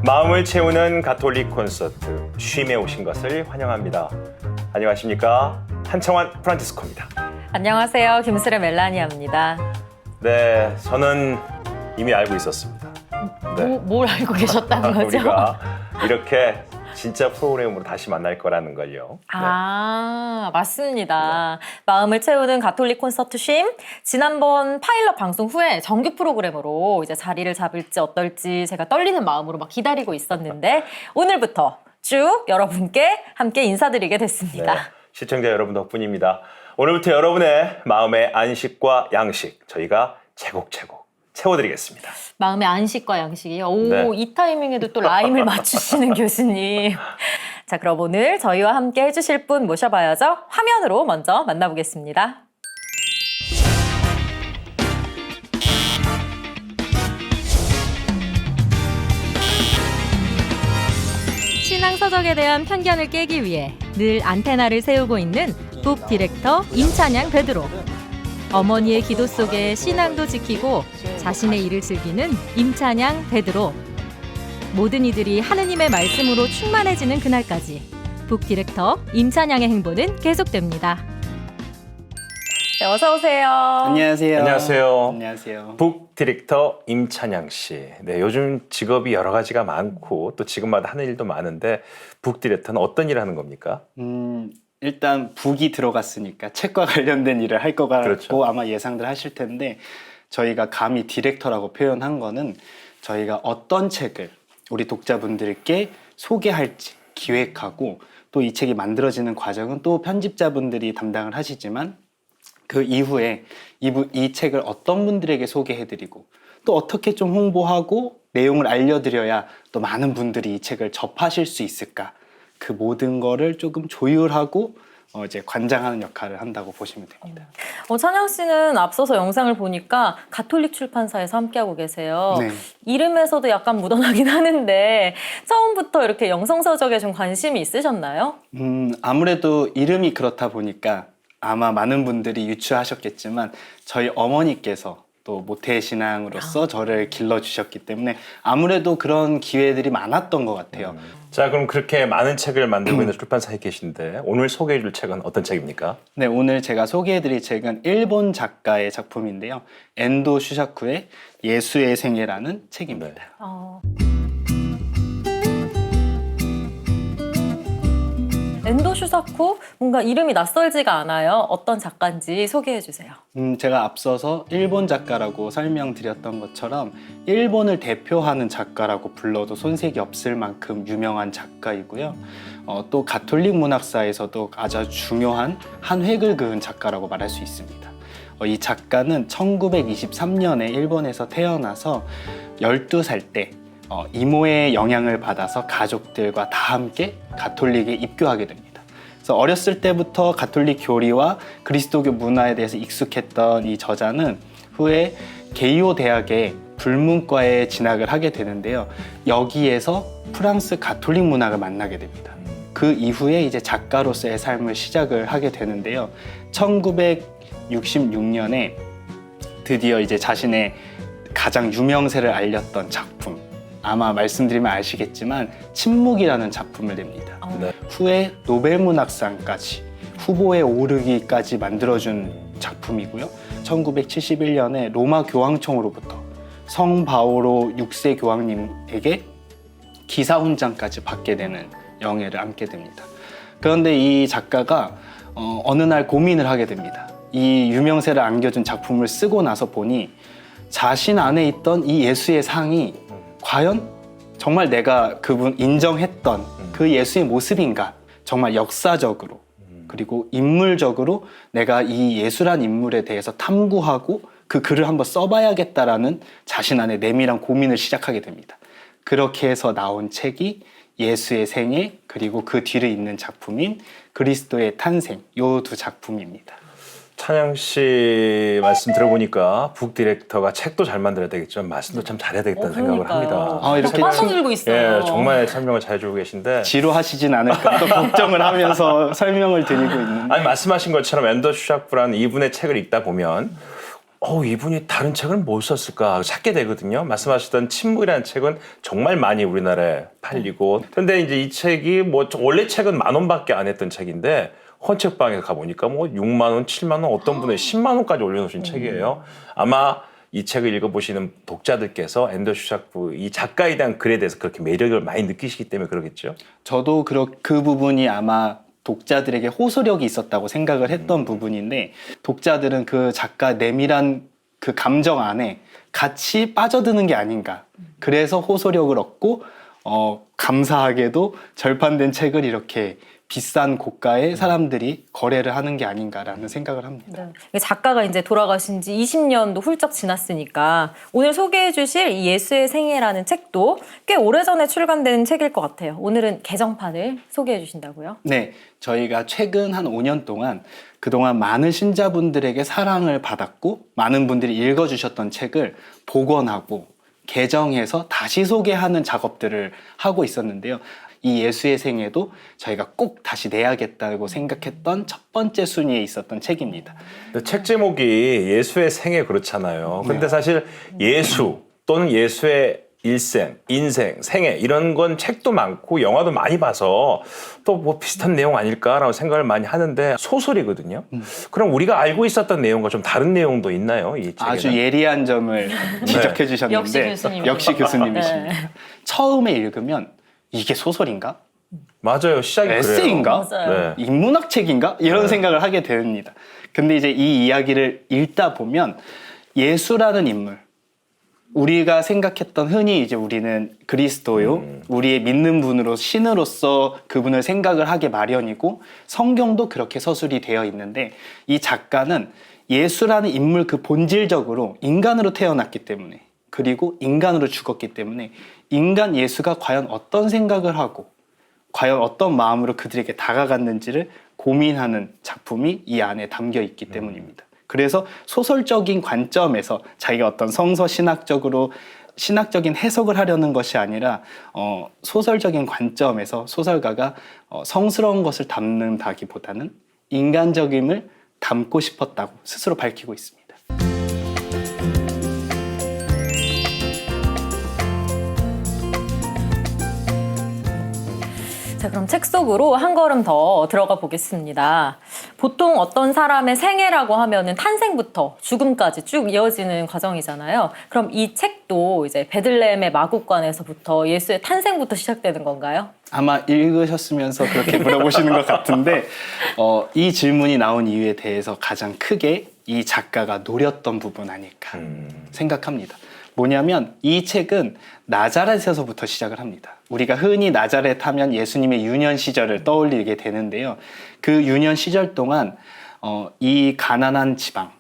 마음을 채우는 가톨릭 콘서트 쉼에 오신 것을 환영합니다. 안녕하십니까? 한창환 프란치스코입니다. 안녕하세요. 김수래 멜라니아입니다. 네, 저는 이미 알고 있었습니다. 네. 뭘 알고 계셨다는 거죠? 우리가 이렇게 진짜 프로그램으로 다시 만날 거라는 걸요. 아, 맞습니다. 마음을 채우는 가톨릭 콘서트 쉼. 지난번 파일럿 방송 후에 정규 프로그램으로 이제 자리를 잡을지 어떨지 제가 떨리는 마음으로 막 기다리고 있었는데 오늘부터 쭉 여러분께 함께 인사드리게 됐습니다. 네, 시청자 여러분 덕분입니다. 오늘부터 여러분의 마음의 안식과 양식 저희가 차곡차곡 채워드리겠습니다. 마음의 안식과 양식이요. 오, 네. 이 타이밍에도 또 라임을 맞추시는 교수님. 자, 그럼 오늘 저희와 함께 해주실 분 모셔봐야죠. 화면으로 먼저 만나보겠습니다. 신앙서적에 대한 편견을 깨기 위해 늘 안테나를 세우고 있는 북 디렉터 임찬양 베드로. 어머니의 기도 속에 신앙도 지키고 자신의 일을 즐기는 임찬양 베드로. 모든 이들이 하느님의 말씀으로 충만해지는 그날까지 북 디렉터 임찬양의 행보는 계속됩니다. 네, 어서 오세요. 안녕하세요. 안녕하세요. 안녕하세요. 북 디렉터 임찬양 씨. 네, 요즘 직업이 여러 가지가 많고 또 지금마다 하는 일도 많은데 북 디렉터는 어떤 일을 하는 겁니까? 일단 북이 들어갔으니까 책과 관련된 일을 할 것 같고 그렇죠. 아마 예상들 하실 텐데 저희가 감히 디렉터라고 표현한 거는 저희가 어떤 책을 우리 독자분들께 소개할지 기획하고 또 이 책이 만들어지는 과정은 또 편집자분들이 담당을 하시지만 그 이후에 이 책을 어떤 분들에게 소개해드리고 또 어떻게 좀 홍보하고 내용을 알려드려야 또 많은 분들이 이 책을 접하실 수 있을까, 그 모든 거를 조금 조율하고 이제 관장하는 역할을 한다고 보시면 됩니다. 찬양 씨는 앞서서 영상을 보니까 가톨릭 출판사에서 함께하고 계세요. 네. 이름에서도 약간 묻어나긴 하는데 처음부터 이렇게 영성서적에 좀 관심이 있으셨나요? 아무래도 이름이 그렇다 보니까 아마 많은 분들이 유추하셨겠지만 저희 어머니께서 또 모태신앙으로서 저를 길러주셨기 때문에 아무래도 그런 기회들이 많았던 것 같아요. 자, 그럼 그렇게 많은 책을 만들고 있는 출판사에 계신데 오늘 소개해 줄 책은 어떤 책입니까? 네, 오늘 제가 소개해드릴 책은 일본 작가의 작품인데요. 엔도 슈사쿠의 예수의 생애라는 책입니다. 엔도 슈사쿠? 뭔가 이름이 낯설지가 않아요. 어떤 작가인지 소개해 주세요. 제가 앞서서 일본 작가라고 설명드렸던 것처럼 일본을 대표하는 작가라고 불러도 손색이 없을 만큼 유명한 작가이고요. 또 가톨릭 문학사에서도 아주 중요한 한 획을 그은 작가라고 말할 수 있습니다. 이 작가는 1923년에 일본에서 태어나서 12살 때 이모의 영향을 받아서 가족들과 다 함께 가톨릭에 입교하게 됩니다. 그래서 어렸을 때부터 가톨릭 교리와 그리스도교 문화에 대해서 익숙했던 이 저자는 후에 게이오 대학의 불문과에 진학을 하게 되는데요. 여기에서 프랑스 가톨릭 문학을 만나게 됩니다. 그 이후에 이제 작가로서의 삶을 시작을 하게 되는데요. 1966년에 드디어 이제 자신의 가장 유명세를 알렸던 작품, 아마 말씀드리면 아시겠지만 침묵이라는 작품을 냅니다. 네. 후에 노벨문학상까지 후보에 오르기까지 만들어준 작품이고요. 1971년에 로마 교황청으로부터 성 바오로 6세 교황님에게 기사훈장까지 받게 되는 영예를 안게 됩니다. 그런데 이 작가가 어느 날 고민을 하게 됩니다. 이 유명세를 안겨준 작품을 쓰고 나서 보니 자신 안에 있던 이 예수의 상이 과연 정말 내가 그분 인정했던 그 예수의 모습인가? 정말 역사적으로 그리고 인물적으로 내가 이 예수란 인물에 대해서 탐구하고 그 글을 한번 써봐야겠다라는 자신 안에 내밀한 고민을 시작하게 됩니다. 그렇게 해서 나온 책이 예수의 생애, 그리고 그 뒤를 잇는 작품인 그리스도의 탄생, 요 두 작품입니다. 찬양 씨 말씀 들어보니까 북 디렉터가 책도 잘 만들어야 되겠지만 말씀도 참 잘해야 되겠다는 생각을 합니다. 이렇게 빠져들고 있어요. 예, 정말 설명을 잘해주고 계신데 지루하시진 않을까 또 걱정을 하면서 설명을 드리고 있는데 아니 말씀하신 것처럼 엔더 슈샤프라는 이분의 책을 읽다 보면 이분이 다른 책을 뭘 썼을까 찾게 되거든요. 말씀하셨던 침묵이라는 책은 정말 많이 우리나라에 팔리고, 근데 이제 이 책이 뭐 원래 책은 10,000원밖에 안 했던 책인데 헌책방에 가보니까 뭐 6만 원, 7만 원, 어떤 분은 10만 원까지 올려놓으신 책이에요. 아마 이 책을 읽어보시는 독자들께서 앤더 슈샤프 이 작가에 대한 글에 대해서 그렇게 매력을 많이 느끼시기 때문에 그러겠죠. 저도 그 부분이 아마 독자들에게 호소력이 있었다고 생각을 했던 부분인데, 독자들은 그 작가 내밀한 그 감정 안에 같이 빠져드는 게 아닌가. 그래서 호소력을 얻고 감사하게도 절판된 책을 이렇게 비싼 고가의 사람들이 거래를 하는 게 아닌가라는 생각을 합니다. 네. 작가가 이제 돌아가신 지 20년도 훌쩍 지났으니까 오늘 소개해 주실 이 예수의 생애라는 책도 꽤 오래전에 출간된 책일 것 같아요. 오늘은 개정판을 소개해 주신다고요? 네, 저희가 최근 한 5년 동안 그동안 많은 신자분들에게 사랑을 받았고 많은 분들이 읽어주셨던 책을 복원하고 개정해서 다시 소개하는 작업들을 하고 있었는데요. 이 예수의 생애도 저희가 꼭 다시 내야겠다고 생각했던 첫 번째 순위에 있었던 책입니다. 책 제목이 예수의 생애 그렇잖아요. 근데 사실 예수 또는 예수의 일생, 인생, 생애 이런 건 책도 많고 영화도 많이 봐서 또 뭐 비슷한 내용 아닐까라고 생각을 많이 하는데 소설이거든요. 그럼 우리가 알고 있었던 내용과 좀 다른 내용도 있나요? 이 책에는? 아주 예리한 점을 지적해 주셨는데 역시 교수님이죠. 역시 교수님이십니다. 네. 처음에 읽으면 이게 소설인가? 맞아요. 시작이 에세이인가? 그래요. 맞아요. 네. 인문학 책인가? 이런 네. 생각을 하게 됩니다. 근데 이제 이 이야기를 읽다 보면 예수라는 인물, 우리가 생각했던 흔히 이제 우리는 그리스도요, 우리의 믿는 분으로 신으로서 그분을 생각을 하게 마련이고 성경도 그렇게 서술이 되어 있는데, 이 작가는 예수라는 인물 그 본질적으로 인간으로 태어났기 때문에, 그리고 인간으로 죽었기 때문에 인간 예수가 과연 어떤 생각을 하고 과연 어떤 마음으로 그들에게 다가갔는지를 고민하는 작품이 이 안에 담겨 있기 때문입니다. 그래서 소설적인 관점에서 자기가 어떤 성서 신학적인 해석을 하려는 것이 아니라 소설적인 관점에서 소설가가 성스러운 것을 담는다기보다는 인간적임을 담고 싶었다고 스스로 밝히고 있습니다. 자, 그럼 책 속으로 한 걸음 더 들어가 보겠습니다. 보통 어떤 사람의 생애라고 하면은 탄생부터 죽음까지 쭉 이어지는 과정이잖아요. 그럼 이 책도 이제 베들레헴의 마국간에서부터 예수의 탄생부터 시작되는 건가요? 아마 읽으셨으면서 그렇게 물어보시는 것 같은데, 이 질문이 나온 이유에 대해서 가장 크게 이 작가가 노렸던 부분 아닐까 생각합니다. 뭐냐면 이 책은 나자렛에서부터 시작을 합니다. 우리가 흔히 나자렛 하면 예수님의 유년 시절을 떠올리게 되는데요. 그 유년 시절 동안 이 가난한 지방,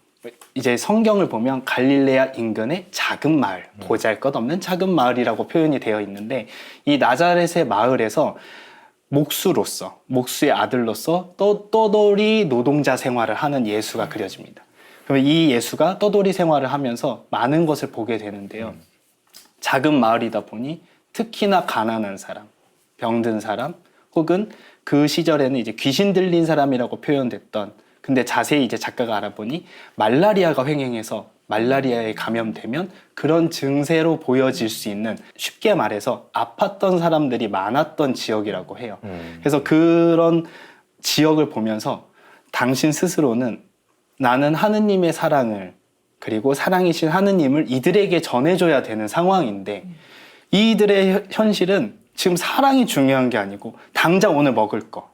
이제 성경을 보면 갈릴레아 인근의 작은 마을, 보잘것없는 작은 마을이라고 표현이 되어 있는데, 이 나자렛의 마을에서 목수의 아들로서 떠돌이 노동자 생활을 하는 예수가 그려집니다. 그럼 이 예수가 떠돌이 생활을 하면서 많은 것을 보게 되는데요. 작은 마을이다 보니 특히나 가난한 사람, 병든 사람, 혹은 그 시절에는 이제 귀신 들린 사람이라고 표현됐던, 근데 자세히 이제 작가가 알아보니 말라리아가 횡행해서 말라리아에 감염되면 그런 증세로 보여질 수 있는, 쉽게 말해서 아팠던 사람들이 많았던 지역이라고 해요. 그래서 그런 지역을 보면서 당신 스스로는 나는 하느님의 사랑을, 그리고 사랑이신 하느님을 이들에게 전해줘야 되는 상황인데, 이들의 현실은 지금 사랑이 중요한 게 아니고 당장 오늘 먹을 거,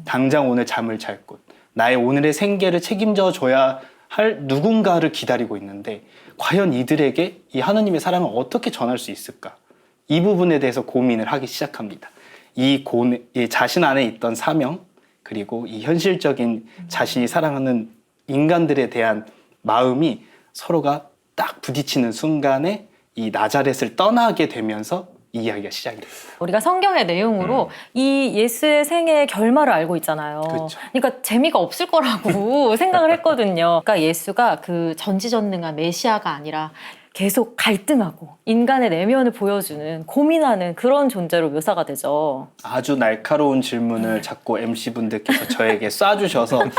당장 오늘 잠을 잘 곳, 나의 오늘의 생계를 책임져 줘야 할 누군가를 기다리고 있는데, 과연 이들에게 이 하느님의 사랑을 어떻게 전할 수 있을까? 이 부분에 대해서 고민을 하기 시작합니다. 이 자신 안에 있던 사명, 그리고 이 현실적인 자신이 사랑하는 인간들에 대한 마음이 서로가 딱 부딪히는 순간에 이 나자렛을 떠나게 되면서 이 이야기가 시작이 됩니다. 우리가 성경의 내용으로 이 예수의 생애의 결말을 알고 있잖아요. 그렇죠. 그러니까 재미가 없을 거라고 생각을 했거든요. 그러니까 예수가 그 전지전능한 메시아가 아니라 계속 갈등하고 인간의 내면을 보여주는 고민하는 그런 존재로 묘사가 되죠. 아주 날카로운 질문을 자꾸 MC분들께서 저에게 쏴주셔서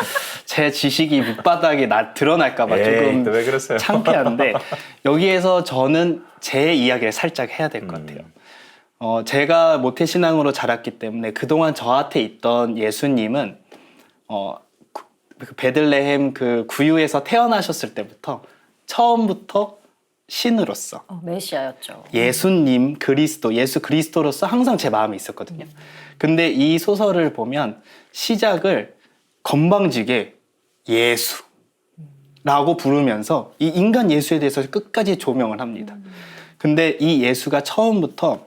제 지식이 밑바닥에 드러날까봐 조금 왜 그러세요? 창피한데 여기에서 저는 제 이야기를 살짝 해야 될 것 같아요. 제가 모태신앙으로 자랐기 때문에 그동안 저한테 있던 예수님은 그 베들레헴 그 구유에서 태어나셨을 때부터 처음부터 신으로서 메시아였죠. 예수님 그리스도 예수 그리스도로서 항상 제 마음에 있었거든요. 근데 이 소설을 보면 시작을 건방지게 예수라고 부르면서 이 인간 예수에 대해서 끝까지 조명을 합니다. 근데 이 예수가 처음부터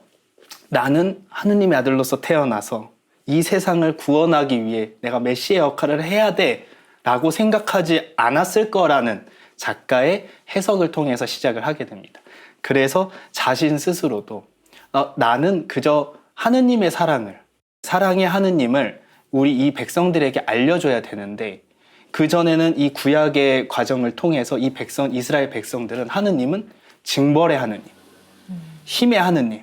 나는 하느님의 아들로서 태어나서 이 세상을 구원하기 위해 내가 메시아 역할을 해야 돼 라고 생각하지 않았을 거라는 작가의 해석을 통해서 시작을 하게 됩니다. 그래서 자신 스스로도 나는 그저 하느님의 사랑의 하느님을 우리 이 백성들에게 알려줘야 되는데 그전에는 이 구약의 과정을 통해서 이 이스라엘 백성들은 하느님은 징벌의 하느님, 힘의 하느님,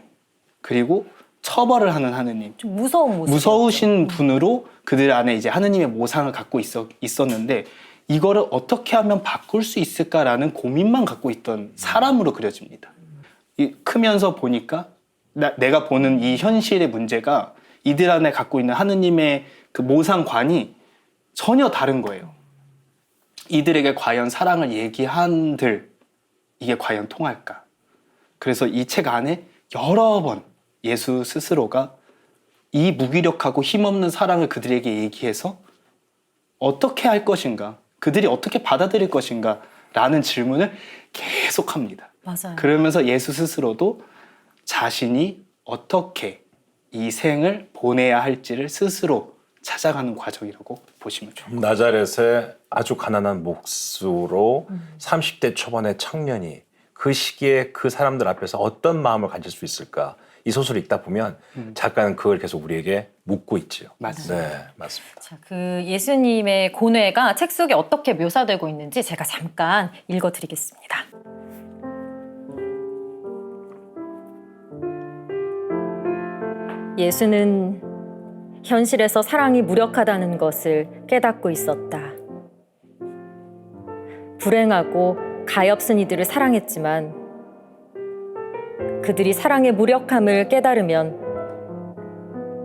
그리고 처벌을 하는 하느님, 좀 무서운 모습. 무서우신 분으로 그들 안에 이제 하느님의 모상을 갖고 있었는데 이거를 어떻게 하면 바꿀 수 있을까라는 고민만 갖고 있던 사람으로 그려집니다. 크면서 보니까 내가 보는 이 현실의 문제가 이들 안에 갖고 있는 하느님의 그 모상관이 전혀 다른 거예요. 이들에게 과연 사랑을 얘기한들 이게 과연 통할까? 그래서 이 책 안에 여러 번 예수 스스로가 이 무기력하고 힘없는 사랑을 그들에게 얘기해서 어떻게 할 것인가, 그들이 어떻게 받아들일 것인가 라는 질문을 계속합니다. 맞아요. 그러면서 예수 스스로도 자신이 어떻게 이 생을 보내야 할지를 스스로 찾아가는 과정이라고 보시면 좋을 것 같아요. 나자렛의 아주 가난한 목수로 30대 초반의 청년이 그 시기에 그 사람들 앞에서 어떤 마음을 가질 수 있을까? 이 소설을 읽다 보면 작가는 그걸 계속 우리에게 묻고 있지요. 맞습니다. 네, 맞습니다. 자, 그 예수님의 고뇌가 책 속에 어떻게 묘사되고 있는지 제가 잠깐 읽어드리겠습니다. 예수는 현실에서 사랑이 무력하다는 것을 깨닫고 있었다. 불행하고 가엾은 이들을 사랑했지만 그들이 사랑의 무력함을 깨달으면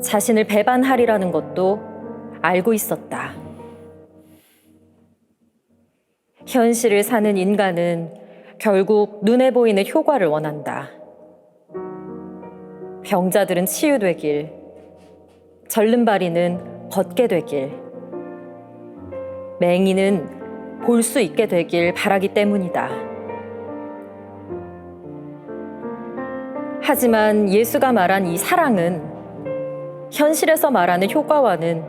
자신을 배반하리라는 것도 알고 있었다. 현실을 사는 인간은 결국 눈에 보이는 효과를 원한다. 병자들은 치유되길, 절름발이는 걷게 되길, 맹인은 볼 수 있게 되길 바라기 때문이다. 하지만 예수가 말한 이 사랑은 현실에서 말하는 효과와는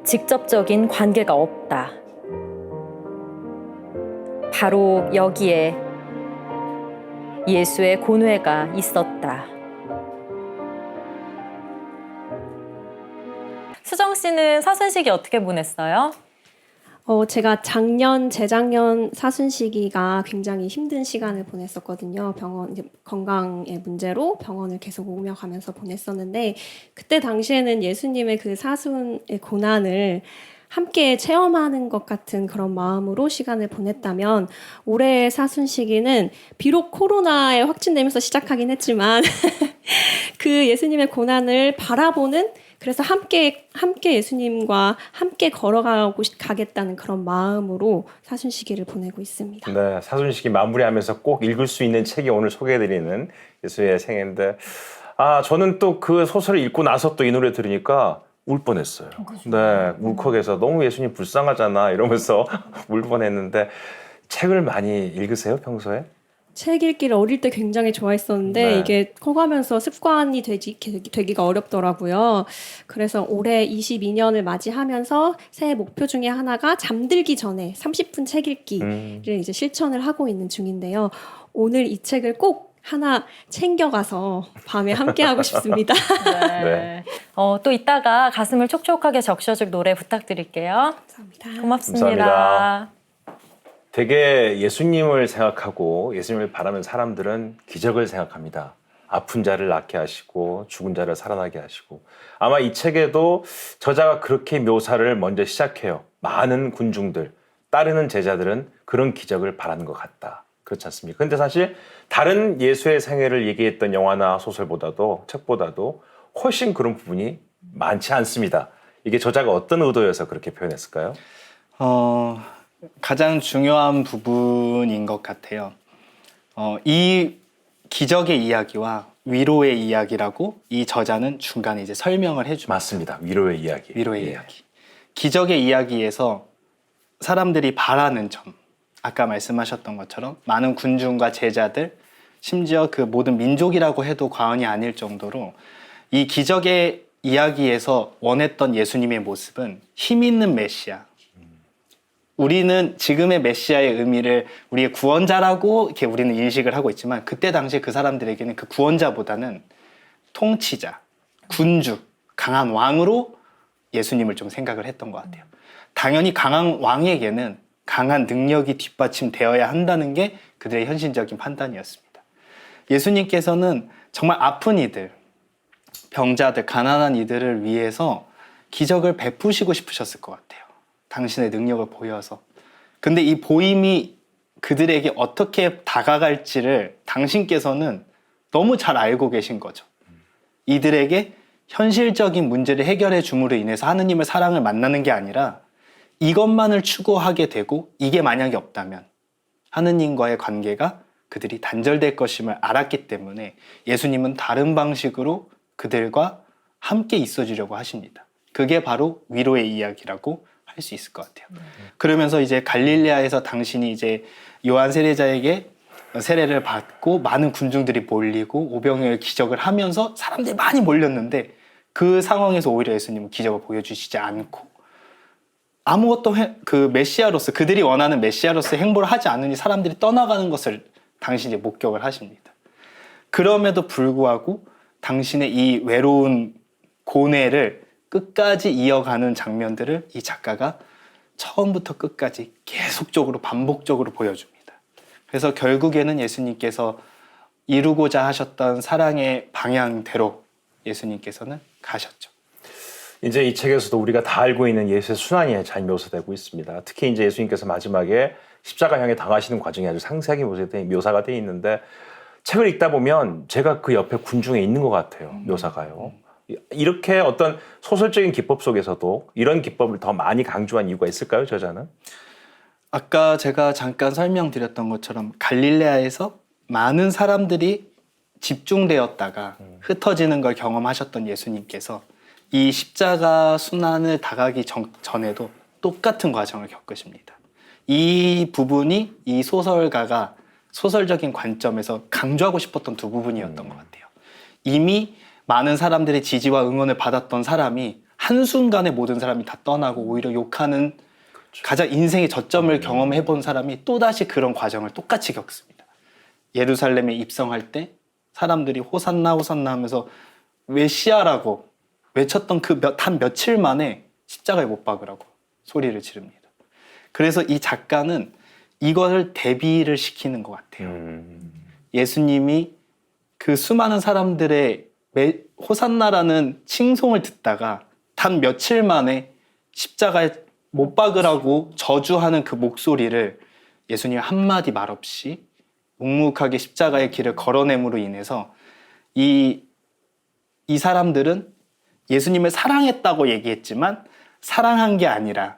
직접적인 관계가 없다. 바로 여기에 예수의 고뇌가 있었다. 수정 씨는 사순식이 어떻게 보냈어요? 제가 재작년 사순시기가 굉장히 힘든 시간을 보냈었거든요. 이제 건강의 문제로 병원을 계속 오며 가면서 보냈었는데, 그때 당시에는 예수님의 그 사순의 고난을 함께 체험하는 것 같은 그런 마음으로 시간을 보냈다면, 올해의 사순시기는 비록 코로나에 확진되면서 시작하긴 했지만, 그 예수님의 고난을 바라보는, 그래서 함께 예수님과 함께 가겠다는 그런 마음으로 사순시기를 보내고 있습니다. 네, 사순시기 마무리하면서 꼭 읽을 수 있는 책이 오늘 소개해드리는 예수의 생애인데, 저는 또 그 소설을 읽고 나서 또 이 노래 들으니까 울 뻔했어요. 네, 울컥해서 너무 예수님 불쌍하잖아 이러면서 울 뻔했는데, 책을 많이 읽으세요, 평소에? 책 읽기를 어릴 때 굉장히 좋아했었는데 네. 이게 커가면서 습관이 되기가 어렵더라고요. 그래서 올해 22년을 맞이하면서 새해 목표 중에 하나가 잠들기 전에 30분 책 읽기를 이제 실천을 하고 있는 중인데요. 오늘 이 책을 꼭 하나 챙겨가서 밤에 함께 하고 싶습니다. 네. 또 이따가 가슴을 촉촉하게 적셔줄 노래 부탁드릴게요. 감사합니다. 고맙습니다. 감사합니다. 되게 예수님을 생각하고 예수님을 바라는 사람들은 기적을 생각합니다. 아픈 자를 낫게 하시고 죽은 자를 살아나게 하시고. 아마 이 책에도 저자가 그렇게 묘사를 먼저 시작해요. 많은 군중들, 따르는 제자들은 그런 기적을 바라는 것 같다. 그렇지 않습니까? 근데 사실 다른 예수의 생애를 얘기했던 영화나 소설보다도 책보다도 훨씬 그런 부분이 많지 않습니다. 이게 저자가 어떤 의도여서 그렇게 표현했을까요? 가장 중요한 부분인 것 같아요. 이 기적의 이야기와 위로의 이야기라고 이 저자는 중간에 이제 설명을 해줍니다. 맞습니다. 위로의 이야기. 위로의 예. 이야기. 기적의 이야기에서 사람들이 바라는 점, 아까 말씀하셨던 것처럼 많은 군중과 제자들, 심지어 그 모든 민족이라고 해도 과언이 아닐 정도로 이 기적의 이야기에서 원했던 예수님의 모습은 힘 있는 메시아. 우리는 지금의 메시아의 의미를 우리의 구원자라고 이렇게 우리는 인식을 하고 있지만 그때 당시에 그 사람들에게는 그 구원자보다는 통치자, 군주, 강한 왕으로 예수님을 좀 생각을 했던 것 같아요. 당연히 강한 왕에게는 강한 능력이 뒷받침되어야 한다는 게 그들의 현실적인 판단이었습니다. 예수님께서는 정말 아픈 이들, 병자들, 가난한 이들을 위해서 기적을 베푸시고 싶으셨을 것 같아요. 당신의 능력을 보여서. 근데 이 보임이 그들에게 어떻게 다가갈지를 당신께서는 너무 잘 알고 계신 거죠. 이들에게 현실적인 문제를 해결해 줌으로 인해서 하느님의 사랑을 만나는 게 아니라 이것만을 추구하게 되고 이게 만약에 없다면 하느님과의 관계가 그들이 단절될 것임을 알았기 때문에 예수님은 다른 방식으로 그들과 함께 있어 주려고 하십니다. 그게 바로 위로의 이야기라고 할 수 있을 것 같아요. 그러면서 이제 갈릴레아에서 당신이 이제 요한 세례자에게 세례를 받고 많은 군중들이 몰리고 오병이어의 기적을 하면서 사람들이 많이 몰렸는데 그 상황에서 오히려 예수님은 기적을 보여주시지 않고 아무것도 그 메시아로서 그들이 원하는 메시아로서의 행보를 하지 않으니 사람들이 떠나가는 것을 당신이 목격을 하십니다. 그럼에도 불구하고 당신의 이 외로운 고뇌를 끝까지 이어가는 장면들을 이 작가가 처음부터 끝까지 계속적으로 반복적으로 보여줍니다. 그래서 결국에는 예수님께서 이루고자 하셨던 사랑의 방향대로 예수님께서는 가셨죠. 이제 이 책에서도 우리가 다 알고 있는 예수의 순환이 잘 묘사되고 있습니다. 특히 이제 예수님께서 마지막에 십자가 향해 당하시는 과정이 아주 상세하게 묘사가 되어 있는데 책을 읽다 보면 제가 그 옆에 군중에 있는 것 같아요. 묘사가요. 이렇게 어떤 소설적인 기법 속에서도 이런 기법을 더 많이 강조한 이유가 있을까요, 저자는? 아까 제가 잠깐 설명드렸던 것처럼 갈릴레아에서 많은 사람들이 집중되었다가 흩어지는 걸 경험하셨던 예수님께서 이 십자가 순환을 다가기 전에도 똑같은 과정을 겪으십니다. 이 부분이 이 소설가가 소설적인 관점에서 강조하고 싶었던 두 부분이었던 것 같아요. 이미 많은 사람들의 지지와 응원을 받았던 사람이 한순간에 모든 사람이 다 떠나고 오히려 욕하는 가장 인생의 저점을 경험해 본 사람이 또다시 그런 과정을 똑같이 겪습니다. 예루살렘에 입성할 때 사람들이 호산나 호산나 하면서 메시아라고 외쳤던 그 한 며칠 만에 십자가에 못 박으라고 소리를 지릅니다. 그래서 이 작가는 이것을 대비를 시키는 것 같아요. 예수님이 그 수많은 사람들의 호산나라는 칭송을 듣다가 단 며칠 만에 십자가에 못 박으라고 저주하는 그 목소리를 예수님 한마디 말 없이 묵묵하게 십자가의 길을 걸어냄으로 인해서 이 사람들은 예수님을 사랑했다고 얘기했지만 사랑한 게 아니라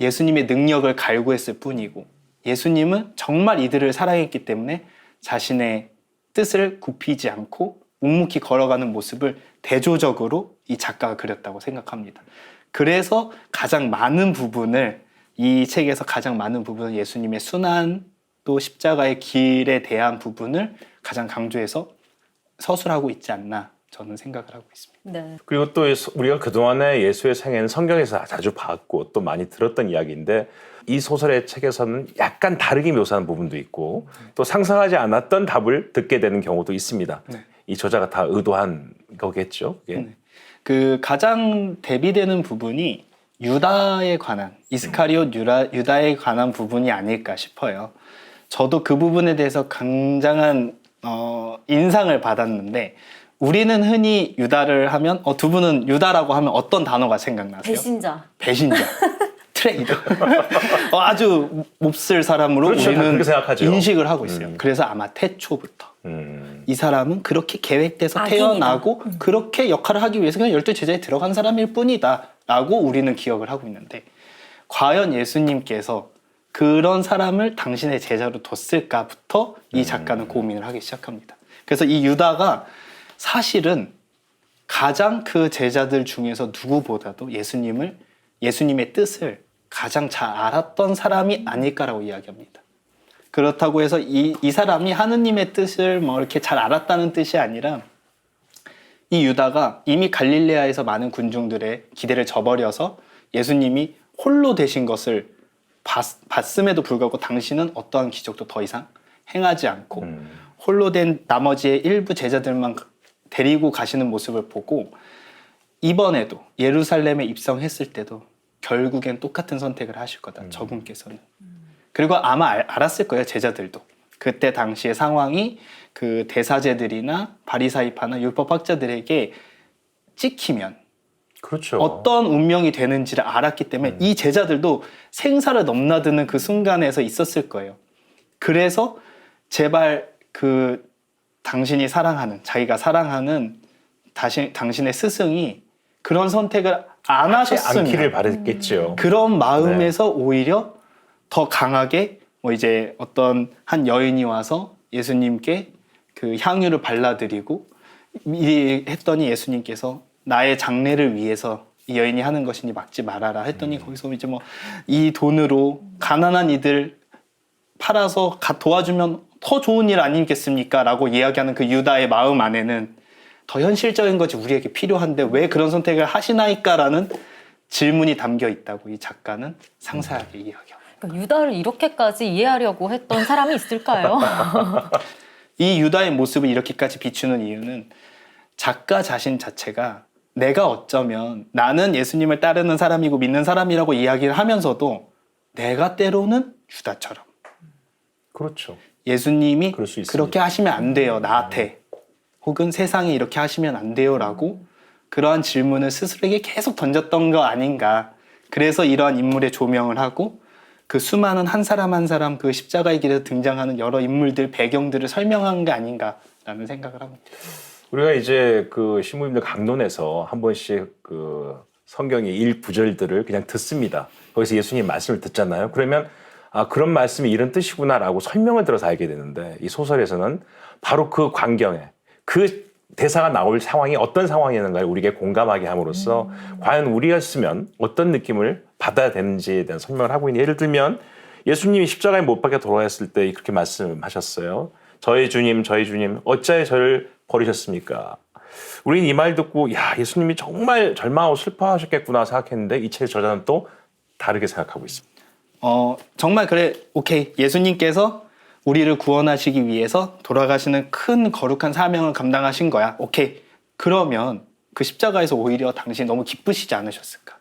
예수님의 능력을 갈구했을 뿐이고 예수님은 정말 이들을 사랑했기 때문에 자신의 뜻을 굽히지 않고 묵묵히 걸어가는 모습을 대조적으로 이 작가가 그렸다고 생각합니다. 그래서 가장 많은 부분을 이 책에서 가장 많은 부분은 예수님의 순환 또 십자가의 길에 대한 부분을 가장 강조해서 서술하고 있지 않나 저는 생각을 하고 있습니다. 네. 그리고 또 우리가 그동안에 예수의 생애는 성경에서 자주 봤고 또 많이 들었던 이야기인데 이 소설의 책에서는 약간 다르게 묘사하는 부분도 있고 또 상상하지 않았던 답을 듣게 되는 경우도 있습니다. 네. 이 저자가 다 의도한 거겠죠. 그게. 그 가장 대비되는 부분이 유다에 관한 이스카리옷 유다에 관한 부분이 아닐까 싶어요. 저도 그 부분에 대해서 굉장한 인상을 받았는데 우리는 흔히 유다를 하면 두 분은 유다라고 하면 어떤 단어가 생각나세요? 배신자. 트레이더. 아주 몹쓸 사람으로 그렇죠. 다 우리는 그렇게 생각하죠. 인식을 하고 있어요. 그래서 아마 태초부터 이 사람은 그렇게 계획돼서 태어나고 그렇게 역할을 하기 위해서 그냥 12제자에 들어간 사람일 뿐이다 라고 우리는 기억을 하고 있는데 과연 예수님께서 그런 사람을 당신의 제자로 뒀을까부터 이 작가는 고민을 하기 시작합니다. 그래서 이 유다가 사실은 가장 그 제자들 중에서 누구보다도 예수님의 뜻을 가장 잘 알았던 사람이 아닐까라고 이야기합니다. 그렇다고 해서 이 사람이 하느님의 뜻을 뭐 이렇게 잘 알았다는 뜻이 아니라 이 유다가 이미 갈릴레아에서 많은 군중들의 기대를 저버려서 예수님이 홀로 되신 것을 봤음에도 불구하고 당신은 어떠한 기적도 더 이상 행하지 않고 홀로 된 나머지의 일부 제자들만 데리고 가시는 모습을 보고 이번에도 예루살렘에 입성했을 때도 결국엔 똑같은 선택을 하실 거다. 저분께서는. 그리고 아마 알았을 거예요. 제자들도. 그때 당시의 상황이 그 대사제들이나 바리사이파나 율법학자들에게 찍히면 그렇죠. 어떤 운명이 되는지를 알았기 때문에 이 제자들도 생사를 넘나드는 그 순간에서 있었을 거예요. 그래서 제발 당신이 사랑하는, 자기가 사랑하는 당신의 스승이 그런 선택을 안 하셨으면 않기를 바랬겠죠. 그런 마음에서 오히려 더 강하게 이제 어떤 한 여인이 와서 예수님께 그 향유를 발라드리고 했더니 예수님께서 나의 장례를 위해서 이 여인이 하는 것이니 막지 말아라 했더니 거기서 이제 이 돈으로 가난한 이들 팔아서 도와주면 더 좋은 일 아니겠습니까? 라고 이야기하는 그 유다의 마음 안에는 더 현실적인 것이 우리에게 필요한데 왜 그런 선택을 하시나이까라는 질문이 담겨 있다고 이 작가는 상세하게 이야기합니다. 그러니까 유다를 이렇게까지 이해하려고 했던 사람이 있을까요? 이 유다의 모습을 이렇게까지 비추는 이유는 작가 자신 자체가 내가 어쩌면 나는 예수님을 따르는 사람이고 믿는 사람이라고 이야기를 하면서도 내가 때로는 유다처럼 그렇죠. 예수님이 그럴 수 있습니다. 그렇게 하시면 안 돼요. 나한테. 혹은 세상에 이렇게 하시면 안 돼요. 라고 그러한 질문을 스스로에게 계속 던졌던 거 아닌가. 그래서 이러한 인물의 조명을 하고 그 수많은 한 사람 한 사람 그 십자가의 길에서 등장하는 여러 인물들, 배경들을 설명한 게 아닌가라는 생각을 합니다. 우리가 이제 그 신부님들 강론에서 한 번씩 그 성경의 일구절들을 그냥 듣습니다. 거기서 예수님 말씀을 듣잖아요. 그러면 그런 말씀이 이런 뜻이구나라고 설명을 들어서 알게 되는데 이 소설에서는 바로 그 광경에 그 대사가 나올 상황이 어떤 상황이었는가를 우리에게 공감하게 함으로써 과연 우리였으면 어떤 느낌을 받아야 되는지에 대한 설명을 하고 있는 예를 들면 예수님이 십자가에 못 박혀 돌아갔을 때 그렇게 말씀하셨어요. 저희 주님 어찌하여 저를 버리셨습니까? 우리는 이 말 듣고 예수님이 정말 절망하고 슬퍼하셨겠구나 생각했는데 이 책의 저자는 또 다르게 생각하고 있습니다. 정말 그래 오케이 예수님께서 우리를 구원하시기 위해서 돌아가시는 큰 거룩한 사명을 감당하신 거야. 오케이. 그러면 그 십자가에서 오히려 당신이 너무 기쁘시지 않으셨을까?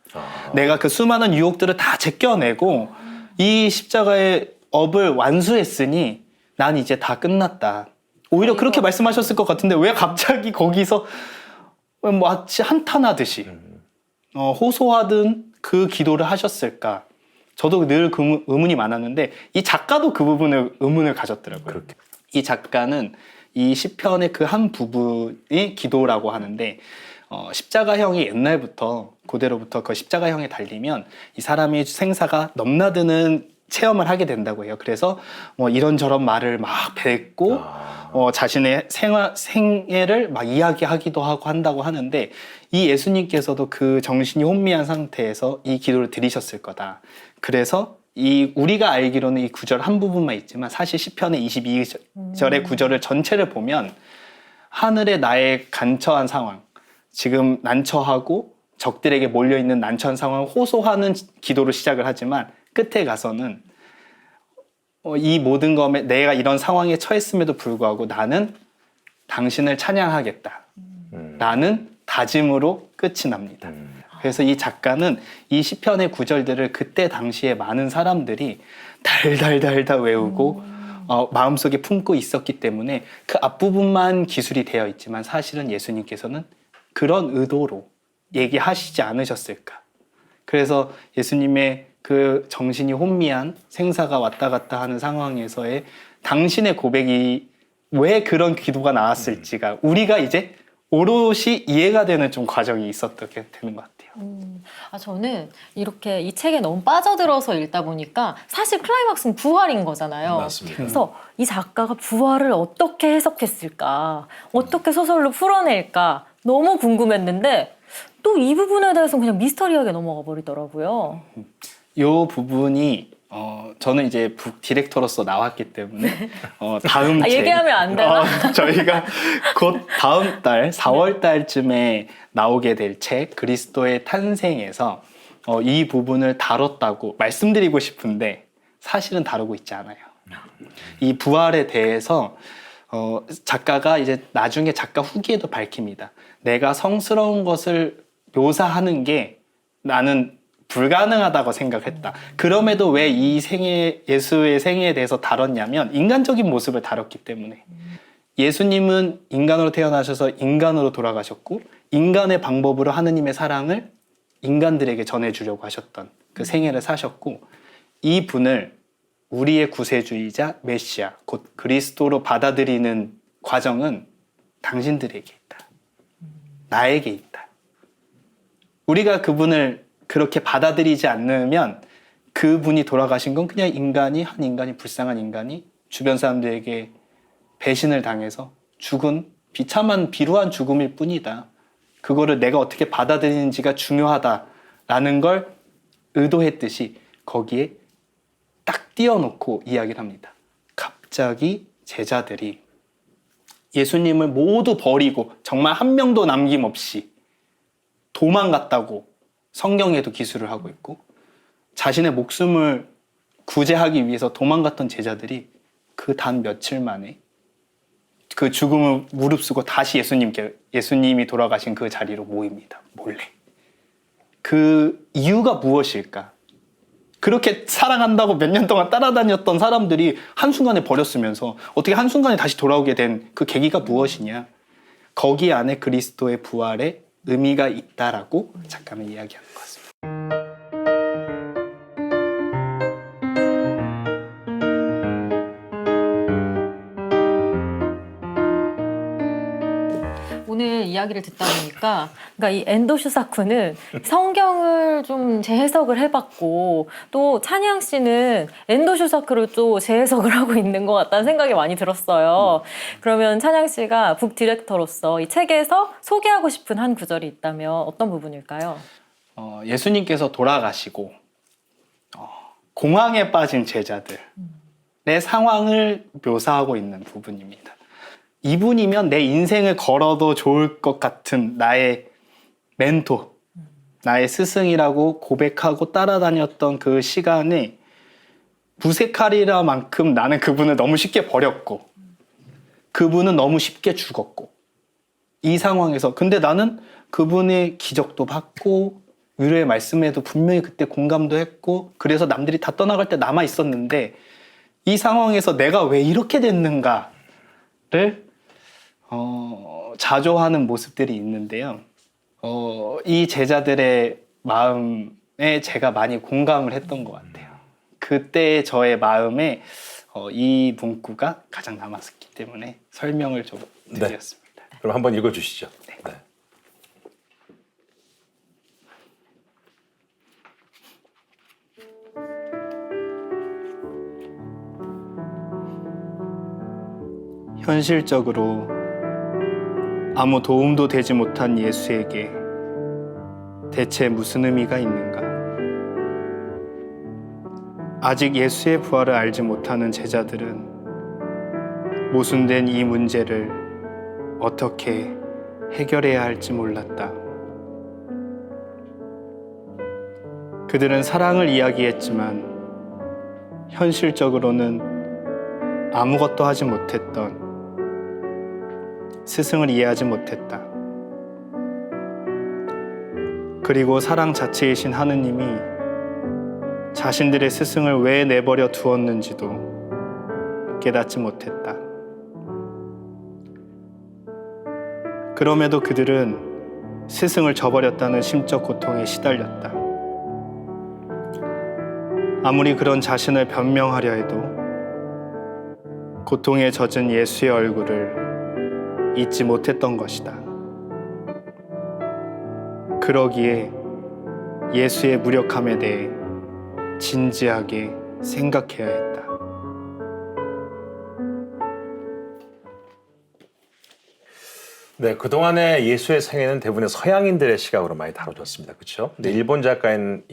내가 그 수많은 유혹들을 다 제껴내고 이 십자가의 업을 완수했으니 난 이제 다 끝났다. 오히려 그렇게 말씀하셨을 것 같은데 왜 갑자기 거기서 마치 한탄하듯이 호소하던 그 기도를 하셨을까? 저도 늘 의문이 많았는데 이 작가도 그 부분을 의문을 가졌더라고요. 그렇게. 이 작가는 이 시편의 그 한 부분이 기도라고 하는데 십자가형이 옛날부터 고대로부터 그 십자가형에 달리면 이 사람의 생사가 넘나드는 체험을 하게 된다고 해요. 그래서 이런저런 말을 막 뱉고 자신의 생애를 막 이야기하기도 하고 한다고 하는데 이 예수님께서도 그 정신이 혼미한 상태에서 이 기도를 드리셨을 거다. 그래서 우리가 알기로는 이 구절 한 부분만 있지만 사실 시편의 22절의 구절을 전체를 보면 하늘에 나의 간처한 상황, 지금 난처하고 적들에게 몰려있는 난처한 상황을 호소하는 기도로 시작을 하지만 끝에 가서는 이 모든 것에 내가 이런 상황에 처했음에도 불구하고 나는 당신을 찬양하겠다 라는 다짐으로 끝이 납니다. 그래서 이 작가는 이 시편의 구절들을 그때 당시에 많은 사람들이 달달달달 외우고 마음속에 품고 있었기 때문에 그 앞부분만 기술이 되어 있지만 사실은 예수님께서는 그런 의도로 얘기하시지 않으셨을까. 그래서 예수님의 그 정신이 혼미한 생사가 왔다 갔다 하는 상황에서의 당신의 고백이 왜 그런 기도가 나왔을지가 우리가 이제 오롯이 이해가 되는 좀 과정이 있었게 되는 것 같아요. 저는 이렇게 이 책에 너무 빠져들어서 읽다 보니까 사실 클라이막스는 부활인 거잖아요. 맞습니다. 그래서 이 작가가 부활을 어떻게 해석했을까, 어떻게 소설로 풀어낼까 너무 궁금했는데 또 이 부분에 대해서는 그냥 미스터리하게 넘어가 버리더라고요. 이 부분이 저는 이제 북 디렉터로서 나왔기 때문에 다음 책 얘기하면 안 되나? 저희가 곧 다음 달 4월 달쯤에 나오게 될 책 그리스도의 탄생에서 이 부분을 다뤘다고 말씀드리고 싶은데 사실은 다루고 있지 않아요. 이 부활에 대해서 작가가 이제 나중에 작가 후기에도 밝힙니다. 내가 성스러운 것을 묘사하는 게 나는 불가능하다고 생각했다. 그럼에도 왜 이 생애, 예수의 생애에 대해서 다뤘냐면 인간적인 모습을 다뤘기 때문에. 예수님은 인간으로 태어나셔서 인간으로 돌아가셨고 인간의 방법으로 하느님의 사랑을 인간들에게 전해주려고 하셨던 그 생애를 사셨고 이 분을 우리의 구세주이자 메시아, 곧 그리스도로 받아들이는 과정은 당신들에게 있다. 나에게 있다. 우리가 그분을 그렇게 받아들이지 않으면 그분이 돌아가신 건 그냥 한 인간이 불쌍한 인간이 주변 사람들에게 배신을 당해서 죽은 비참한 비루한 죽음일 뿐이다. 그거를 내가 어떻게 받아들이는지가 중요하다라는 걸 의도했듯이 거기에 딱 띄워놓고 이야기를 합니다. 갑자기 제자들이 예수님을 모두 버리고 정말 한 명도 남김없이 도망갔다고 성경에도 기술을 하고 있고 자신의 목숨을 구제하기 위해서 도망갔던 제자들이 그 단 며칠 만에 그 죽음을 무릅쓰고 다시 예수님이 돌아가신 그 자리로 모입니다. 몰래. 그 이유가 무엇일까? 그렇게 사랑한다고 몇 년 동안 따라다녔던 사람들이 한순간에 버렸으면서 어떻게 한순간에 다시 돌아오게 된 그 계기가 무엇이냐? 거기 안에 그리스도의 부활에 의미가 있다라고 작가는 이야기하는 것 같습니다. 오늘 이야기를 듣다 보니까 그러니까 이 엔도 슈사쿠는 성경을 좀 재해석을 해봤고 또 찬양 씨는 엔도 슈사쿠를 또 재해석을 하고 있는 것 같다는 생각이 많이 들었어요. 그러면 찬양 씨가 북 디렉터로서 이 책에서 소개하고 싶은 한 구절이 있다면 어떤 부분일까요? 예수님께서 돌아가시고 공황에 빠진 제자들의 상황을 묘사하고 있는 부분입니다. 이분이면 내 인생을 걸어도 좋을 것 같은 나의 멘토, 나의 스승이라고 고백하고 따라다녔던 그 시간에 무색하리라 만큼 나는 그분을 너무 쉽게 버렸고 그분은 너무 쉽게 죽었고 이 상황에서 근데 나는 그분의 기적도 받고 위로의 말씀에도 분명히 그때 공감도 했고 그래서 남들이 다 떠나갈 때 남아 있었는데 이 상황에서 내가 왜 이렇게 됐는가를 자조하는 모습들이 있는데요. 이 제자들의 마음에 제가 많이 공감을 했던 것 같아요. 그때 저의 마음에 이 문구가 가장 남았기 때문에 설명을 좀 드렸습니다. 네. 그럼 한번 읽어주시죠. 네. 현실적으로 아무 도움도 되지 못한 예수에게 대체 무슨 의미가 있는가? 아직 예수의 부활을 알지 못하는 제자들은 모순된 이 문제를 어떻게 해결해야 할지 몰랐다. 그들은 사랑을 이야기했지만 현실적으로는 아무것도 하지 못했던 스승을 이해하지 못했다. 그리고 사랑 자체이신 하느님이 자신들의 스승을 왜 내버려 두었는지도 깨닫지 못했다. 그럼에도 그들은 스승을 저버렸다는 심적 고통에 시달렸다. 아무리 그런 자신을 변명하려 해도 고통에 젖은 예수의 얼굴을 잊지 못했던 것이다. 그러기에 예수의 무력함에 대해 진지하게 생각해야 했다. 네, 그동안에 예수의 생애는 대부분의 서양인들의 시각으로 많이 다뤄졌습니다. 그렇죠? 근데 일본 작가인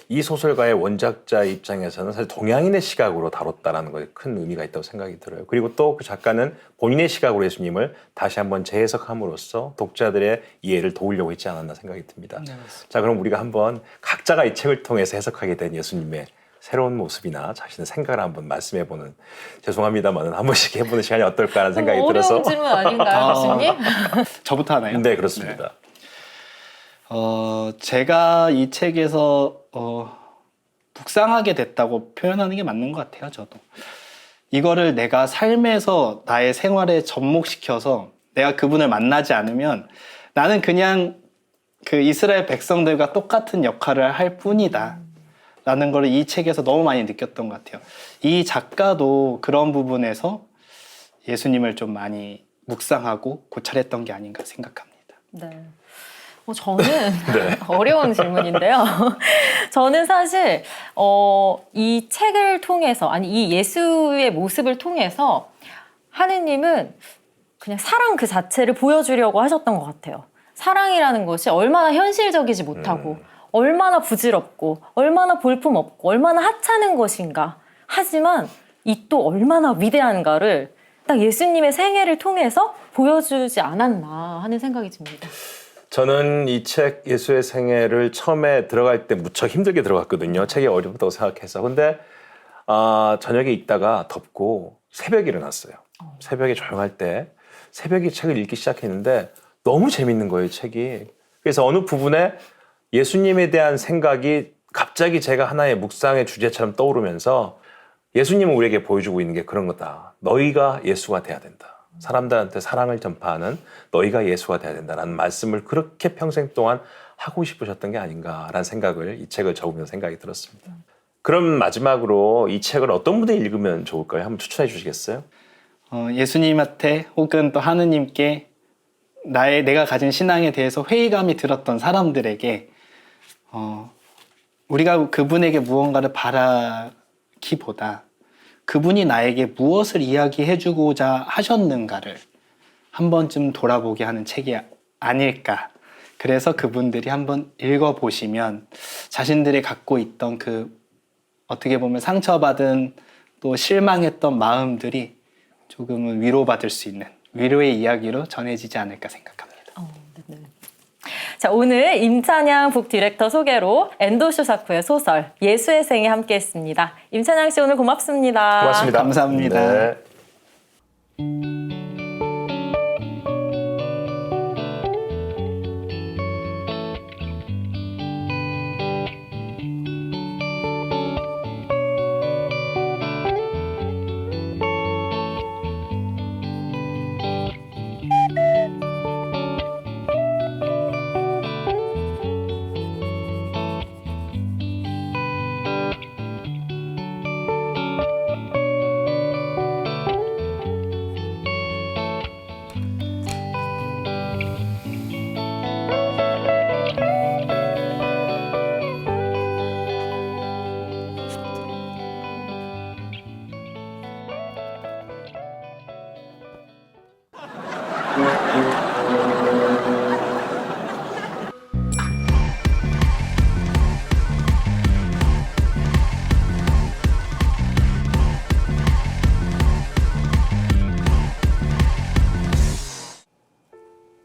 이 소설가의 원작자 입장에서는 사실 동양인의 시각으로 다뤘다는 것에 큰 의미가 있다고 생각이 들어요. 그리고 또 그 작가는 본인의 시각으로 예수님을 다시 한번 재해석함으로써 독자들의 이해를 도우려고 했지 않았나 생각이 듭니다. 네, 자, 그럼 우리가 한번 각자가 이 책을 통해서 해석하게 된 예수님의 새로운 모습이나 자신의 생각을 한번 말씀해보는, 죄송합니다만 한 번씩 해보는 시간이 어떨까라는 생각이 들어서. 어려운 질문 아닌가요, 교수님? 저부터 하나요? 네, 그렇습니다. 제가 이 책에서 묵상하게 됐다고 표현하는 게 맞는 것 같아요. 저도 이거를 내가 삶에서 나의 생활에 접목시켜서 내가 그분을 만나지 않으면 나는 그냥 그 이스라엘 백성들과 똑같은 역할을 할 뿐이다 라는 걸 이 책에서 너무 많이 느꼈던 것 같아요. 이 작가도 그런 부분에서 예수님을 좀 많이 묵상하고 고찰했던 게 아닌가 생각합니다. 네. 저는 어려운 질문인데요. 저는 사실 이 책을 통해서, 아니 이 예수의 모습을 통해서 하느님은 그냥 사랑 그 자체를 보여주려고 하셨던 것 같아요. 사랑이라는 것이 얼마나 현실적이지 못하고 얼마나 부질없고 얼마나 볼품없고 얼마나 하찮은 것인가, 하지만 이 또 얼마나 위대한가를 딱 예수님의 생애를 통해서 보여주지 않았나 하는 생각이 듭니다. 저는 이 책 예수의 생애를 처음에 들어갈 때 무척 힘들게 들어갔거든요. 책이 어렵다고 생각해서. 근데 저녁에 읽다가 덥고 새벽에 일어났어요. 새벽에 조용할 때 새벽에 책을 읽기 시작했는데 너무 재밌는 거예요, 책이. 그래서 어느 부분에 예수님에 대한 생각이 갑자기 제가 하나의 묵상의 주제처럼 떠오르면서 예수님은 우리에게 보여주고 있는 게 그런 거다. 너희가 예수가 돼야 된다. 사람들한테 사랑을 전파하는 너희가 예수가 돼야 된다라는 말씀을 그렇게 평생 동안 하고 싶으셨던 게 아닌가라는 생각을 이 책을 적으면서 생각이 들었습니다. 그럼 마지막으로 이 책을 어떤 분이 읽으면 좋을까요? 한번 추천해 주시겠어요? 예수님한테 혹은 또 하느님께 내가 가진 신앙에 대해서 회의감이 들었던 사람들에게 우리가 그분에게 무언가를 바라기보다 그분이 나에게 무엇을 이야기해주고자 하셨는가를 한 번쯤 돌아보게 하는 책이 아닐까. 그래서 그분들이 한번 읽어보시면 자신들이 갖고 있던 그 어떻게 보면 상처받은 또 실망했던 마음들이 조금은 위로받을 수 있는 위로의 이야기로 전해지지 않을까 생각합니다. 네. 자, 오늘 임찬양 북 디렉터 소개로 엔도 슈사쿠의 소설 예수의 생에 함께했습니다. 임찬양 씨 오늘 고맙습니다. 고맙습니다. 감사합니다. 네.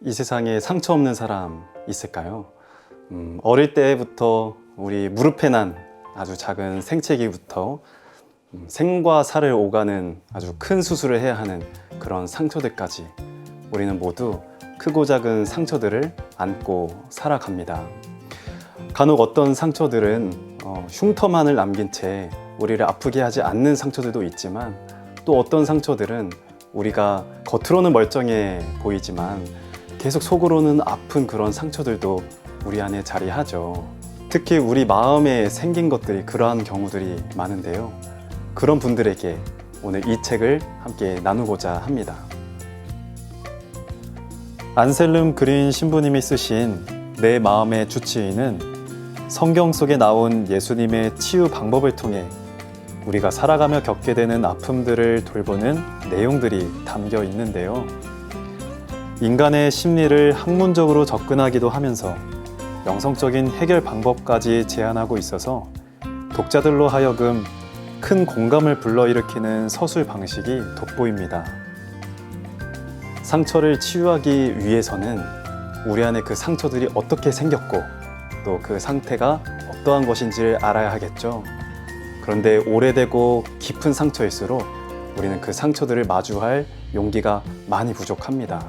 이 세상에 상처 없는 사람 있을까요? 어릴 때부터 우리 무릎에 난 아주 작은 생채기부터 생과 사를 오가는 아주 큰 수술을 해야 하는 그런 상처들까지 우리는 모두 크고 작은 상처들을 안고 살아갑니다. 간혹 어떤 상처들은 흉터만을 남긴 채 우리를 아프게 하지 않는 상처들도 있지만, 또 어떤 상처들은 우리가 겉으로는 멀쩡해 보이지만 계속 속으로는 아픈 그런 상처들도 우리 안에 자리하죠. 특히 우리 마음에 생긴 것들이 그러한 경우들이 많은데요. 그런 분들에게 오늘 이 책을 함께 나누고자 합니다. 안셀름 그린 신부님이 쓰신 내 마음의 주치의는 성경 속에 나온 예수님의 치유 방법을 통해 우리가 살아가며 겪게 되는 아픔들을 돌보는 내용들이 담겨 있는데요. 인간의 심리를 학문적으로 접근하기도 하면서 영성적인 해결 방법까지 제안하고 있어서 독자들로 하여금 큰 공감을 불러일으키는 서술 방식이 돋보입니다. 상처를 치유하기 위해서는 우리 안에 그 상처들이 어떻게 생겼고 또 그 상태가 어떠한 것인지를 알아야 하겠죠. 그런데 오래되고 깊은 상처일수록 우리는 그 상처들을 마주할 용기가 많이 부족합니다.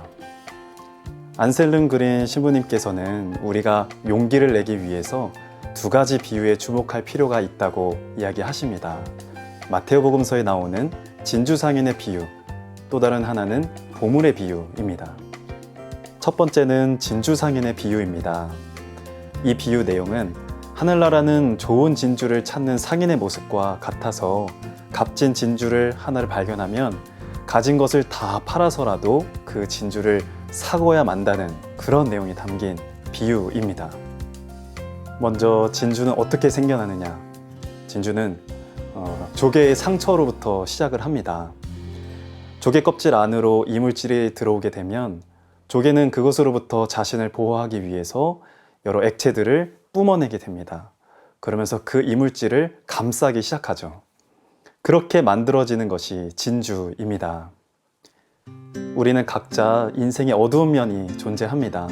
안셀름 그린 신부님께서는 우리가 용기를 내기 위해서 두 가지 비유에 주목할 필요가 있다고 이야기하십니다. 마테오복음서에 나오는 진주상인의 비유, 또 다른 하나는 보물의 비유입니다. 첫 번째는 진주상인의 비유입니다. 이 비유 내용은 하늘나라는 좋은 진주를 찾는 상인의 모습과 같아서 값진 진주를 하나를 발견하면 가진 것을 다 팔아서라도 그 진주를 사고야 만다는 그런 내용이 담긴 비유입니다. 먼저 진주는 어떻게 생겨나느냐? 진주는 조개의 상처로부터 시작을 합니다. 조개 껍질 안으로 이물질이 들어오게 되면 조개는 그것으로부터 자신을 보호하기 위해서 여러 액체들을 뿜어내게 됩니다. 그러면서 그 이물질을 감싸기 시작하죠. 그렇게 만들어지는 것이 진주입니다. 우리는 각자 인생의 어두운 면이 존재합니다.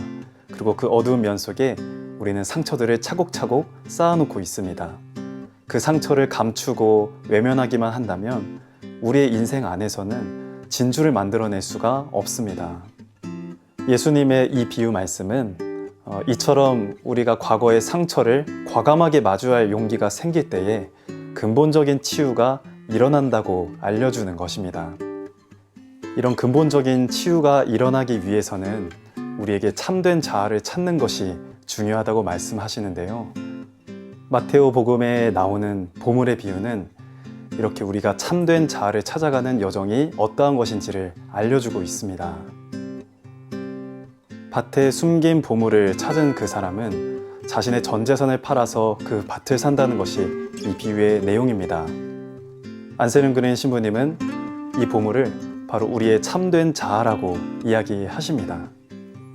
그리고 그 어두운 면 속에 우리는 상처들을 차곡차곡 쌓아놓고 있습니다. 그 상처를 감추고 외면하기만 한다면 우리의 인생 안에서는 진주를 만들어낼 수가 없습니다. 예수님의 이 비유 말씀은 이처럼 우리가 과거의 상처를 과감하게 마주할 용기가 생길 때에 근본적인 치유가 일어난다고 알려주는 것입니다. 이런 근본적인 치유가 일어나기 위해서는 우리에게 참된 자아를 찾는 것이 중요하다고 말씀하시는데요. 마테오 복음에 나오는 보물의 비유는 이렇게 우리가 참된 자아를 찾아가는 여정이 어떠한 것인지를 알려주고 있습니다. 밭에 숨긴 보물을 찾은 그 사람은 자신의 전 재산을 팔아서 그 밭을 산다는 것이 이 비유의 내용입니다. 안셀름 그린 신부님은 이 보물을 바로 우리의 참된 자아라고 이야기하십니다.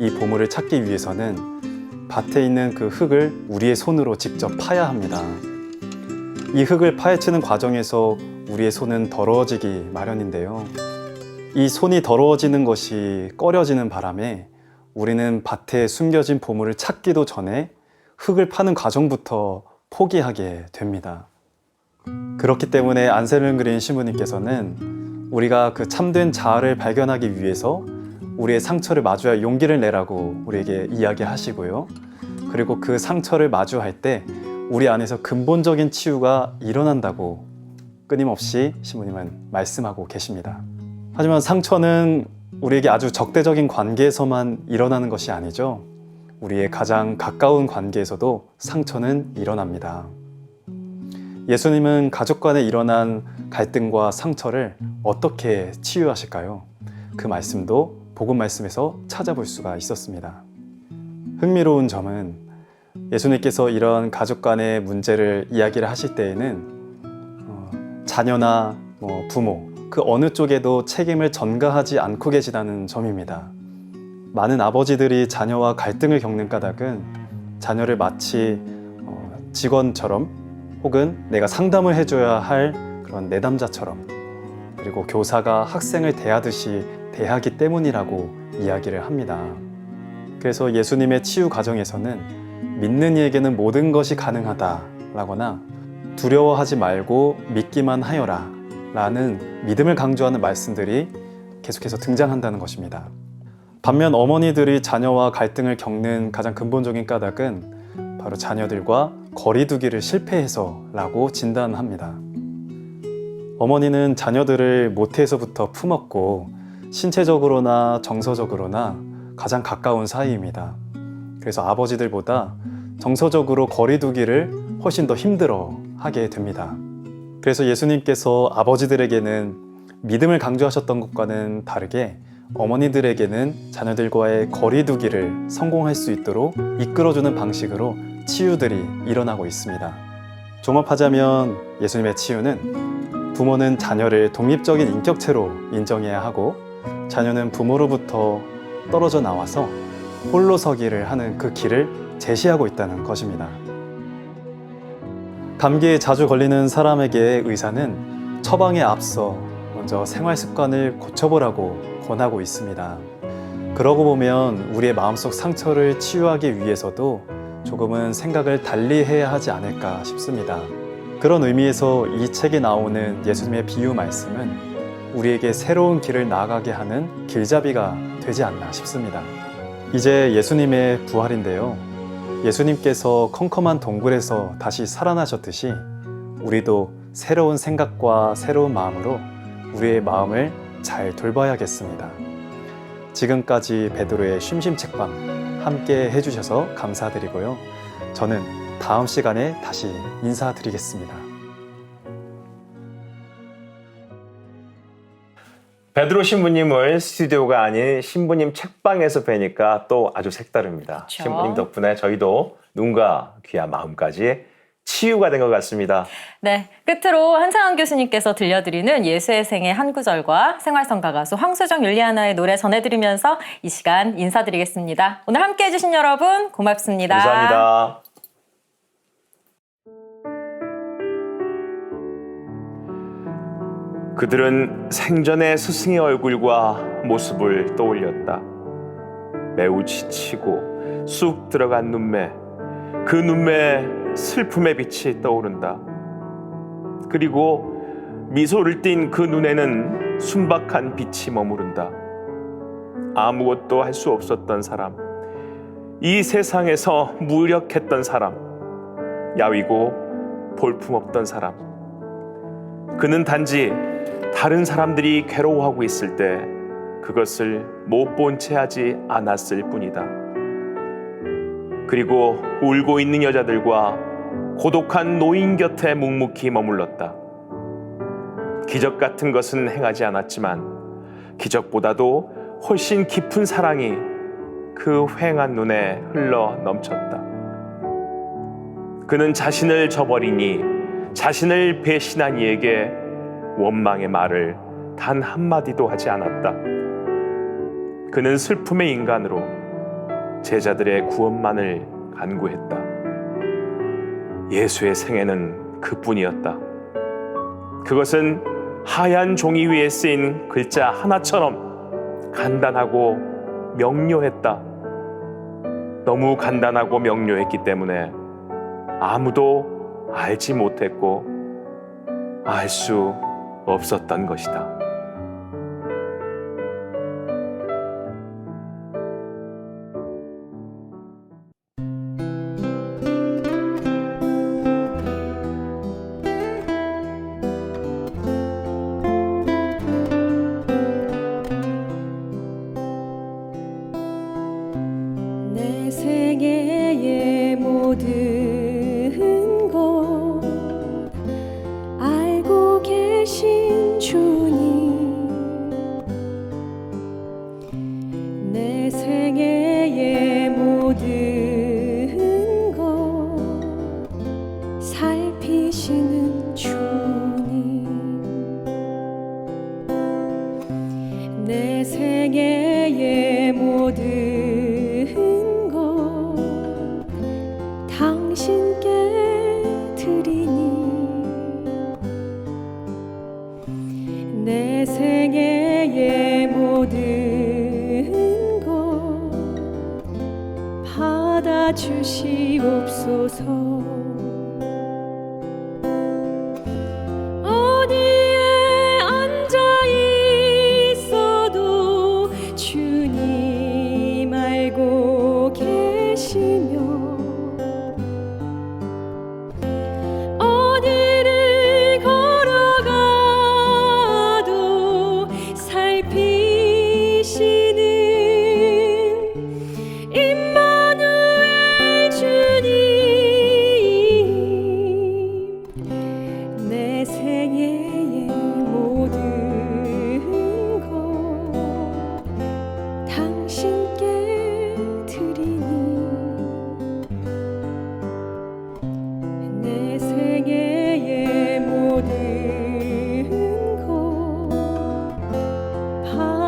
이 보물을 찾기 위해서는 밭에 있는 그 흙을 우리의 손으로 직접 파야 합니다. 이 흙을 파헤치는 과정에서 우리의 손은 더러워지기 마련인데요. 이 손이 더러워지는 것이 꺼려지는 바람에 우리는 밭에 숨겨진 보물을 찾기도 전에 흙을 파는 과정부터 포기하게 됩니다. 그렇기 때문에 안셀름 그린 신부님께서는 우리가 그 참된 자아를 발견하기 위해서 우리의 상처를 마주할 용기를 내라고 우리에게 이야기하시고요. 그리고 그 상처를 마주할 때 우리 안에서 근본적인 치유가 일어난다고 끊임없이 신부님은 말씀하고 계십니다. 하지만 상처는 우리에게 아주 적대적인 관계에서만 일어나는 것이 아니죠. 우리의 가장 가까운 관계에서도 상처는 일어납니다. 예수님은 가족 간에 일어난 갈등과 상처를 어떻게 치유하실까요? 그 말씀도 복음 말씀에서 찾아볼 수가 있었습니다. 흥미로운 점은 예수님께서 이런 가족 간의 문제를 이야기를 하실 때에는 자녀나 부모 그 어느 쪽에도 책임을 전가하지 않고 계시다는 점입니다. 많은 아버지들이 자녀와 갈등을 겪는 까닭은 자녀를 마치 직원처럼 혹은 내가 상담을 해줘야 할 그런 내담자처럼, 그리고 교사가 학생을 대하듯이 대하기 때문이라고 이야기를 합니다. 그래서 예수님의 치유 과정에서는 믿는 이에게는 모든 것이 가능하다라거나 두려워하지 말고 믿기만 하여라 라는 믿음을 강조하는 말씀들이 계속해서 등장한다는 것입니다. 반면 어머니들이 자녀와 갈등을 겪는 가장 근본적인 까닭은 바로 자녀들과 거리두기를 실패해서라고 진단합니다. 어머니는 자녀들을 모태에서부터 품었고 신체적으로나 정서적으로나 가장 가까운 사이입니다. 그래서 아버지들보다 정서적으로 거리두기를 훨씬 더 힘들어 하게 됩니다. 그래서 예수님께서 아버지들에게는 믿음을 강조하셨던 것과는 다르게 어머니들에게는 자녀들과의 거리두기를 성공할 수 있도록 이끌어주는 방식으로 치유들이 일어나고 있습니다. 종합하자면 예수님의 치유는 부모는 자녀를 독립적인 인격체로 인정해야 하고 자녀는 부모로부터 떨어져 나와서 홀로 서기를 하는 그 길을 제시하고 있다는 것입니다. 감기에 자주 걸리는 사람에게 의사는 처방에 앞서 먼저 생활 습관을 고쳐보라고 권하고 있습니다. 그러고 보면 우리의 마음속 상처를 치유하기 위해서도 조금은 생각을 달리 해야 하지 않을까 싶습니다. 그런 의미에서 이 책에 나오는 예수님의 비유 말씀은 우리에게 새로운 길을 나아가게 하는 길잡이가 되지 않나 싶습니다. 이제 예수님의 부활인데요. 예수님께서 컴컴한 동굴에서 다시 살아나셨듯이 우리도 새로운 생각과 새로운 마음으로 우리의 마음을 잘 돌봐야겠습니다. 지금까지 베드로의 심심책방 함께 해주셔서 감사드리고요. 저는 다음 시간에 다시 인사드리겠습니다. 베드로 신부님을 스튜디오가 아닌 신부님 책방에서 뵈니까 또 아주 색다릅니다. 그렇죠. 신부님 덕분에 저희도 눈과 귀와 마음까지 치유가 된 것 같습니다. 네, 끝으로 한상환 교수님께서 들려드리는 예수의 생애 한 구절과 생활성가 가수 황수정 율리아나의 노래 전해드리면서 이 시간 인사드리겠습니다. 오늘 함께해 주신 여러분 고맙습니다. 감사합니다. 그들은 생전의 스승의 얼굴과 모습을 떠올렸다. 매우 지치고 쑥 들어간 눈매, 그 눈매에 슬픔의 빛이 떠오른다. 그리고 미소를 띤 그 눈에는 순박한 빛이 머무른다. 아무것도 할 수 없었던 사람, 이 세상에서 무력했던 사람, 야위고 볼품없던 사람. 그는 단지 다른 사람들이 괴로워하고 있을 때 그것을 못 본 채 하지 않았을 뿐이다. 그리고 울고 있는 여자들과 고독한 노인 곁에 묵묵히 머물렀다. 기적 같은 것은 행하지 않았지만 기적보다도 훨씬 깊은 사랑이 그 휑한 눈에 흘러 넘쳤다. 그는 자신을 저버리니 자신을 배신한 이에게 원망의 말을 단 한마디도 하지 않았다. 그는 슬픔의 인간으로 제자들의 구원만을 간구했다. 예수의 생애는 그뿐이었다. 그것은 하얀 종이 위에 쓰인 글자 하나처럼 간단하고 명료했다. 너무 간단하고 명료했기 때문에 아무도 알지 못했고 알 수 없었던 것이다. 내 생애의 모든 것 알고 계신 주님, 내 생애의 모든 것 살피시는 주님, 내 생애의 모든 당신께 드리니 내 생애의 모든 것 받아주시옵소서. 어디에 앉아 있어도 주님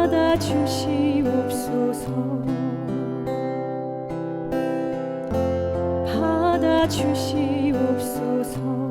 받아주시옵소서 받아주시옵소서